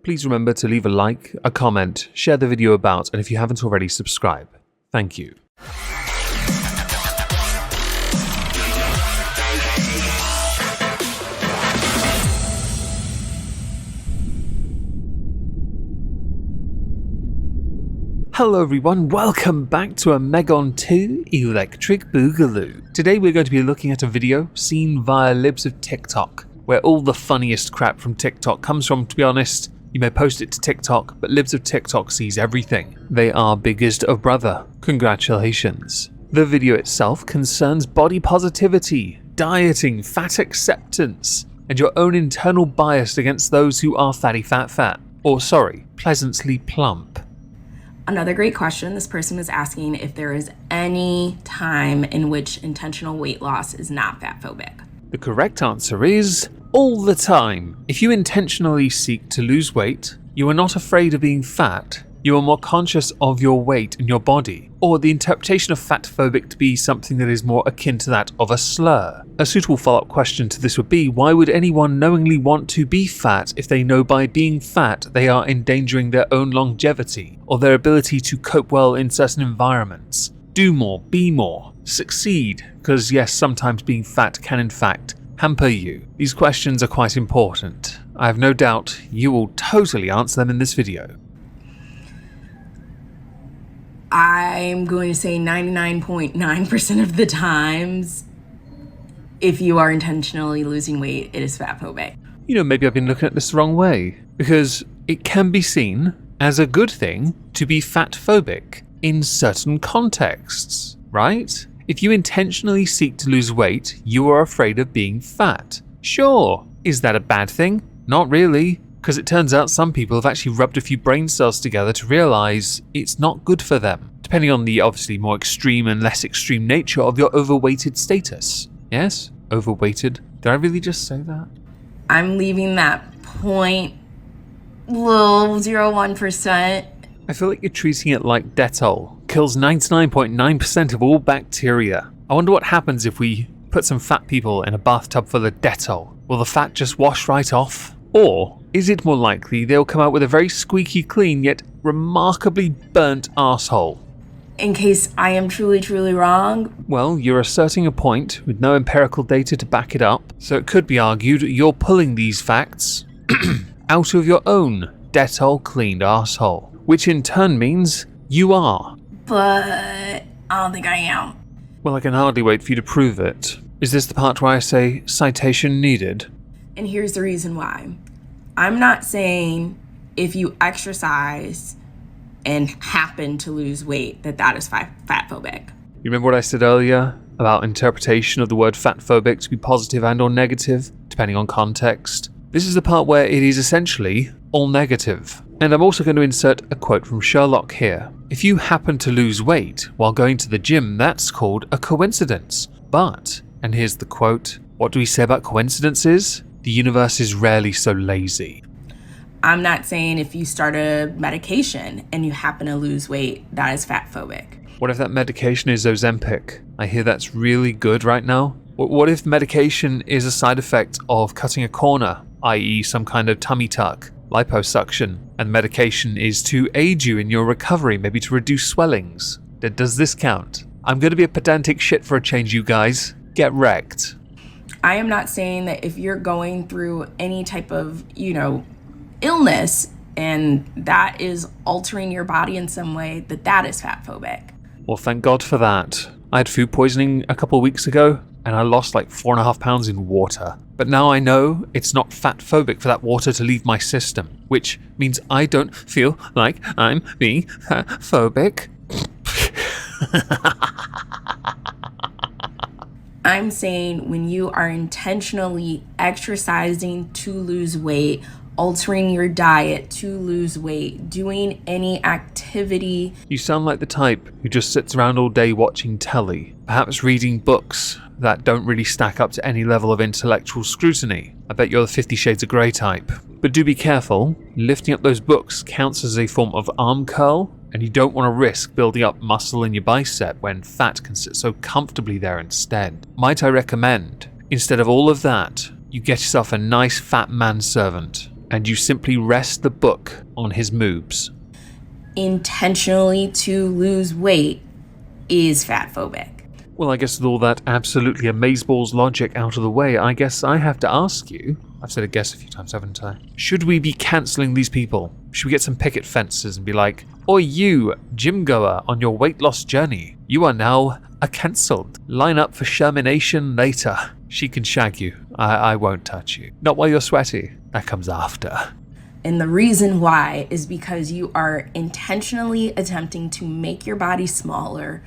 please remember to leave a like, a comment, share the video about, and if you haven't already, subscribe. Thank you. Hello everyone, welcome back to Omegon 2 Electric Boogaloo. Today we're going to be looking at a video seen via Libs of TikTok, where all the funniest crap from TikTok comes from. To be honest, you may post it to TikTok, but Libs of TikTok sees everything. They are biggest of brother. Congratulations. The video itself concerns body positivity, dieting, fat acceptance, and your own internal bias against those who are fatty fat. Or sorry, pleasantly plump. Another great question. This person was asking if there is any time in which intentional weight loss is not fatphobic. The correct answer is all the time. If you intentionally seek to lose weight, you are not afraid of being fat. You are more conscious of your weight and your body, or the interpretation of fatphobic to be something that is more akin to that of a slur. A suitable follow-up question to this would be, why would anyone knowingly want to be fat if they know by being fat they are endangering their own longevity, or their ability to cope well in certain environments? Do more, be more, succeed, because yes, sometimes being fat can in fact hamper you. These questions are quite important. I have no doubt you will totally answer them in this video. I'm going to say 99.9% of the times, if you are intentionally losing weight, it is fatphobic. You know, maybe I've been looking at this the wrong way, because it can be seen as a good thing to be fatphobic in certain contexts, right? If you intentionally seek to lose weight, you are afraid of being fat. Sure, is that a bad thing? Not really. Because it turns out some people have actually rubbed a few brain cells together to realize it's not good for them, depending on the obviously more extreme and less extreme nature of your overweighted status. Yes? Overweighted? Did I really just say that? I'm leaving that 0.01%. I feel like you're treating it like Dettol. Kills 99.9% of all bacteria. I wonder what happens if we put some fat people in a bathtub full of Dettol. Will the fat just wash right off? Or is it more likely they'll come out with a very squeaky clean yet remarkably burnt arsehole? In case I am truly wrong. Well, you're asserting a point with no empirical data to back it up, so it could be argued you're pulling these facts out of your own Dettol cleaned arsehole, which in turn means you are. But I don't think I am. Well, I can hardly wait for you to prove it. Is this the part where I say citation needed? And here's the reason why. I'm not saying if you exercise and happen to lose weight that is fatphobic. You remember what I said earlier about interpretation of the word fatphobic to be positive and or negative, depending on context? This is the part where it is essentially all negative. And I'm also going to insert a quote from Sherlock here. If you happen to lose weight while going to the gym, that's called a coincidence. But, and here's the quote, what do we say about coincidences? The universe is rarely so lazy. I'm not saying if you start a medication and you happen to lose weight, that is fatphobic. What if that medication is Ozempic? I hear that's really good right now. What if medication is a side effect of cutting a corner, i.e. some kind of tummy tuck, liposuction, and medication is to aid you in your recovery, maybe to reduce swellings? Does this count? I'm going to be a pedantic shit for a change, you guys. Get wrecked. I am not saying that if you're going through any type of, illness and that is altering your body in some way, that is fatphobic. Well, thank God for that. I had food poisoning a couple of weeks ago and I lost like 4.5 pounds in water. But now I know it's not fatphobic for that water to leave my system, which means I don't feel like I'm being fatphobic. I'm saying when you are intentionally exercising to lose weight, altering your diet to lose weight, doing any activity. You sound like the type who just sits around all day watching telly, perhaps reading books that don't really stack up to any level of intellectual scrutiny. I bet you're the 50 Shades of Grey type. But do be careful, lifting up those books counts as a form of arm curl, and you don't want to risk building up muscle in your bicep when fat can sit so comfortably there instead. Might I recommend, instead of all of that, you get yourself a nice fat manservant and you simply rest the book on his moobs. Intentionally to lose weight is fatphobic. Well, I guess with all that absolutely amazeballs logic out of the way, I guess I have to ask you, I've said a guess a few times, haven't I? Should we be cancelling these people? Should we get some picket fences and be like, "Oi you, gym goer on your weight loss journey, you are now cancelled. Line up for Shermination later. She can shag you. I won't touch you. Not while you're sweaty. That comes after." And the reason why is because you are intentionally attempting to make your body smaller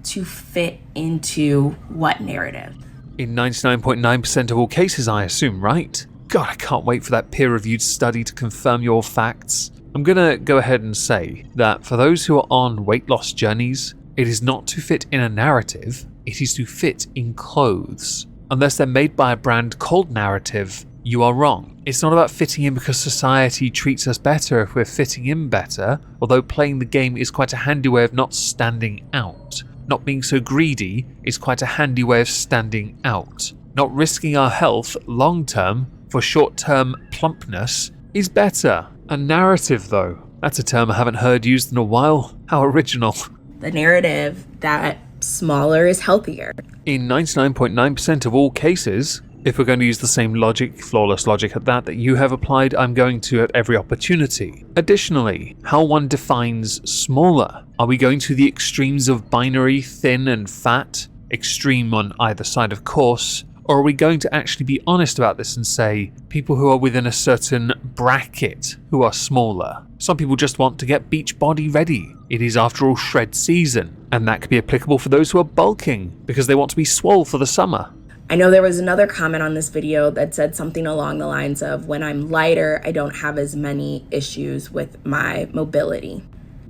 to fit into what narrative? In 99.9% of all cases, I assume, right? God, I can't wait for that peer-reviewed study to confirm your facts. I'm gonna go ahead and say that for those who are on weight loss journeys, it is not to fit in a narrative, it is to fit in clothes. Unless they're made by a brand called Narrative, you are wrong. It's not about fitting in because society treats us better if we're fitting in better, although playing the game is quite a handy way of not standing out. Not being so greedy is quite a handy way of standing out. Not risking our health long-term for short-term plumpness is better. A narrative, though, that's a term I haven't heard used in a while. How original. The narrative that smaller is healthier. In 99.9% of all cases, if we're going to use the same logic, flawless logic at that you have applied, I'm going to at every opportunity. Additionally, how one defines smaller. Are we going to the extremes of binary, thin and fat? Extreme on either side, of course. Or are we going to actually be honest about this and say people who are within a certain bracket who are smaller? Some people just want to get beach body ready. It is after all shred season, and that could be applicable for those who are bulking because they want to be swole for the summer. I know there was another comment on this video that said something along the lines of, when I'm lighter, I don't have as many issues with my mobility.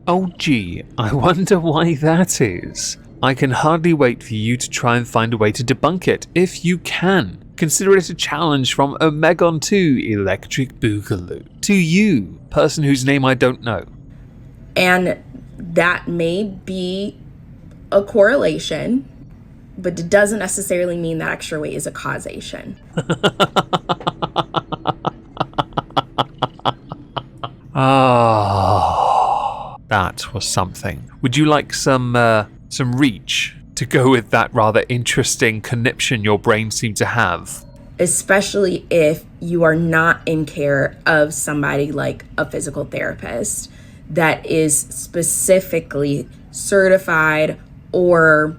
Oh gee, I wonder why that is. I can hardly wait for you to try and find a way to debunk it, if you can. Consider it a challenge from Omegon to Electric Boogaloo. To you, person whose name I don't know. And that may be a correlation, but it doesn't necessarily mean that extra weight is a causation. Oh, that was something. Would you like some reach to go with that rather interesting conniption your brain seemed to have? Especially if you are not in care of somebody like a physical therapist that is specifically certified or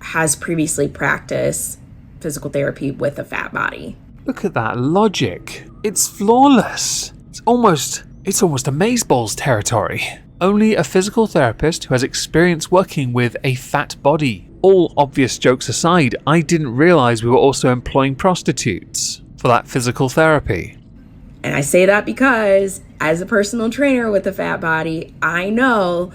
has previously practiced physical therapy with a fat body. Look at that logic. It's flawless. It's almost amazeballs territory. Only a physical therapist who has experience working with a fat body. All obvious jokes aside, I didn't realize we were also employing prostitutes for that physical therapy. And I say that because as a personal trainer with a fat body, I know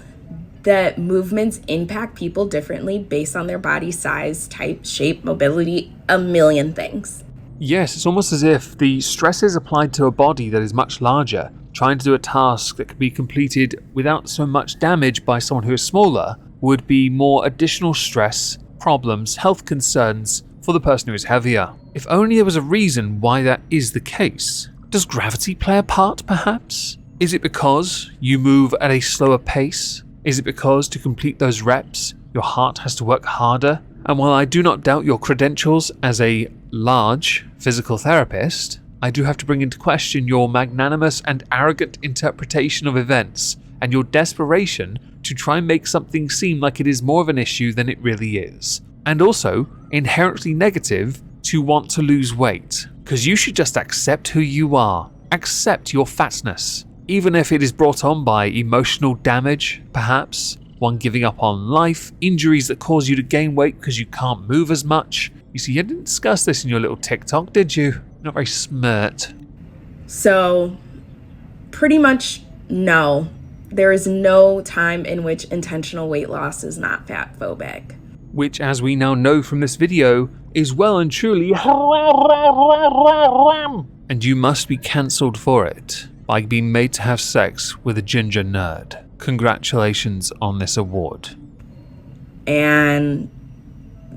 that movements impact people differently based on their body size, type, shape, mobility, a million things. Yes, it's almost as if the stresses applied to a body that is much larger, trying to do a task that can be completed without so much damage by someone who is smaller, would be more additional stress, problems, health concerns for the person who is heavier. If only there was a reason why that is the case. Does gravity play a part, perhaps? Is it because you move at a slower pace? Is it because to complete those reps, your heart has to work harder? And while I do not doubt your credentials as a large physical therapist, I do have to bring into question your magnanimous and arrogant interpretation of events and your desperation to try and make something seem like it is more of an issue than it really is. And also, inherently negative to want to lose weight, because you should just accept who you are. Accept your fatness. Even if it is brought on by emotional damage, perhaps, one giving up on life, injuries that cause you to gain weight because you can't move as much. You see, you didn't discuss this in your little TikTok, did you? Not very smart. So, pretty much no. There is no time in which intentional weight loss is not fatphobic. Which, as we now know from this video, is well and truly and you must be cancelled for it by being made to have sex with a ginger nerd. Congratulations on this award. And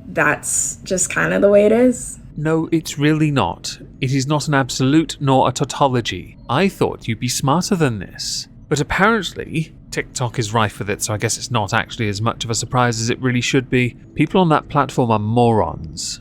that's just kind of the way it is. No, it's really not. It is not an absolute nor a tautology. I thought you'd be smarter than this. But apparently, TikTok is rife with it, so I guess it's not actually as much of a surprise as it really should be. People on that platform are morons.